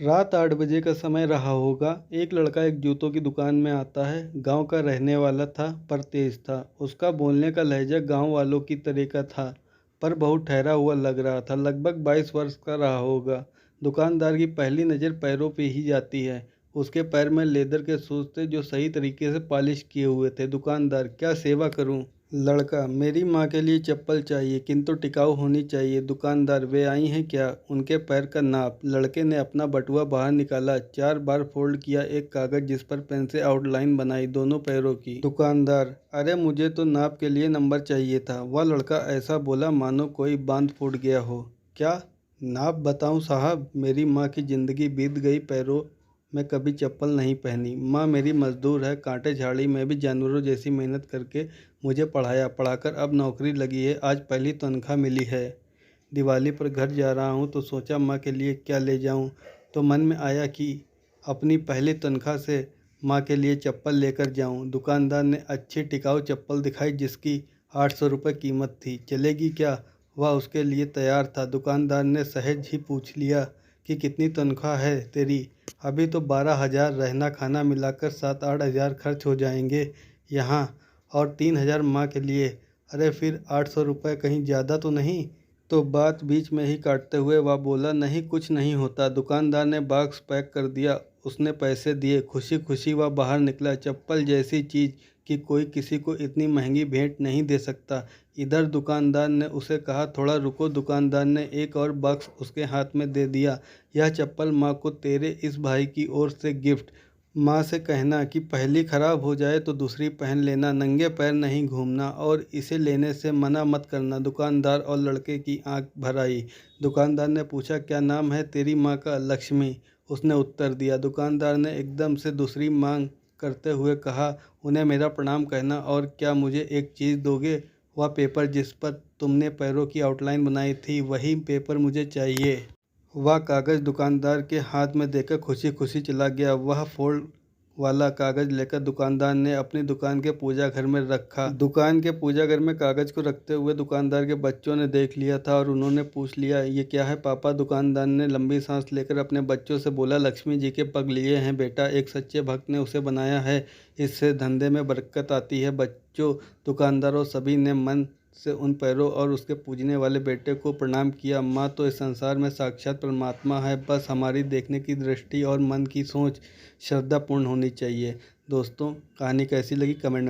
रात 8 बजे का समय रहा होगा। एक लड़का एक जूतों की दुकान में आता है। गांव का रहने वाला था पर तेज था। उसका बोलने का लहजा गांव वालों की तरह का था पर बहुत ठहरा हुआ लग रहा था। लगभग 22 वर्ष का रहा होगा। दुकानदार की पहली नज़र पैरों पे ही जाती है। उसके पैर में लेदर के शूज थे जो सही तरीके से पॉलिश किए हुए थे। दुकानदार, क्या सेवा करूं? लड़का, मेरी माँ के लिए चप्पल चाहिए किंतु टिकाऊ होनी चाहिए। दुकानदार, वे आई हैं क्या? उनके पैर का नाप। लड़के ने अपना बटुआ बाहर निकाला, 4 बार फोल्ड किया एक कागज जिस पर पेन से आउटलाइन बनाई दोनों पैरों की। दुकानदार, अरे मुझे तो नाप के लिए नंबर चाहिए था। वह लड़का ऐसा बोला मानो कोई बांध फूट गया हो। क्या नाप बताऊं साहब? मेरी माँ की जिंदगी बीत गई पैरों में कभी चप्पल नहीं पहनी। माँ मेरी मजदूर है, कांटे झाड़ी में भी जानवरों जैसी मेहनत करके मुझे पढ़ाया, पढ़ाकर अब नौकरी लगी है। आज पहली तनख्वाह मिली है। दिवाली पर घर जा रहा हूँ तो सोचा माँ के लिए क्या ले जाऊँ, तो मन में आया कि अपनी पहली तनख्वाह से माँ के लिए चप्पल लेकर जाऊँ। दुकानदार ने अच्छी टिकाऊ चप्पल दिखाई जिसकी 800 रुपये कीमत थी। चलेगी क्या? वह उसके लिए तैयार था। दुकानदार ने सहज ही पूछ लिया कि कितनी तनख्वाह है तेरी? अभी तो 12,000, रहना खाना मिलाकर 7-8 हज़ार खर्च हो जाएंगे यहाँ, और 3,000 माँ के लिए। अरे फिर 800 रुपये कहीं ज़्यादा तो नहीं? तो बात बीच में ही काटते हुए वह बोला, नहीं कुछ नहीं होता। दुकानदार ने बॉक्स पैक कर दिया। उसने पैसे दिए। खुशी खुशी वह बाहर निकला। चप्पल जैसी चीज़ कि कोई किसी को इतनी महंगी भेंट नहीं दे सकता। इधर दुकानदार ने उसे कहा, थोड़ा रुको। दुकानदार ने एक और बॉक्स उसके हाथ में दे दिया। यह चप्पल माँ को तेरे इस भाई की ओर से गिफ्ट। माँ से कहना कि पहली खराब हो जाए तो दूसरी पहन लेना, नंगे पैर नहीं घूमना, और इसे लेने से मना मत करना। दुकानदार और लड़के की आंख भर आई। दुकानदार ने पूछा, क्या नाम है तेरी माँ का? लक्ष्मी, उसने उत्तर दिया। दुकानदार ने एकदम से दूसरी मांग करते हुए कहा, उन्हें मेरा प्रणाम कहना, और क्या मुझे एक चीज़ दोगे? वह पेपर जिस पर तुमने पैरों की आउटलाइन बनाई थी, वही पेपर मुझे चाहिए। वह कागज़ दुकानदार के हाथ में देकर खुशी खुशी चला गया। वह फोल्ड वाला कागज़ लेकर दुकानदार ने अपनी दुकान के पूजा घर में रखा। दुकान के पूजा घर में कागज़ को रखते हुए दुकानदार के बच्चों ने देख लिया था और उन्होंने पूछ लिया, ये क्या है पापा? दुकानदार ने लंबी सांस लेकर अपने बच्चों से बोला, लक्ष्मी जी के पग लिए हैं बेटा, एक सच्चे भक्त ने उसे बनाया है। इससे धंधे में बरकत आती है। बच्चों, दुकानदारों सभी ने मन से उन पैरों और उसके पूजने वाले बेटे को प्रणाम किया। माँ तो इस संसार में साक्षात परमात्मा है, बस हमारी देखने की दृष्टि और मन की सोच श्रद्धापूर्ण होनी चाहिए। दोस्तों, कहानी कैसी लगी कमेंट में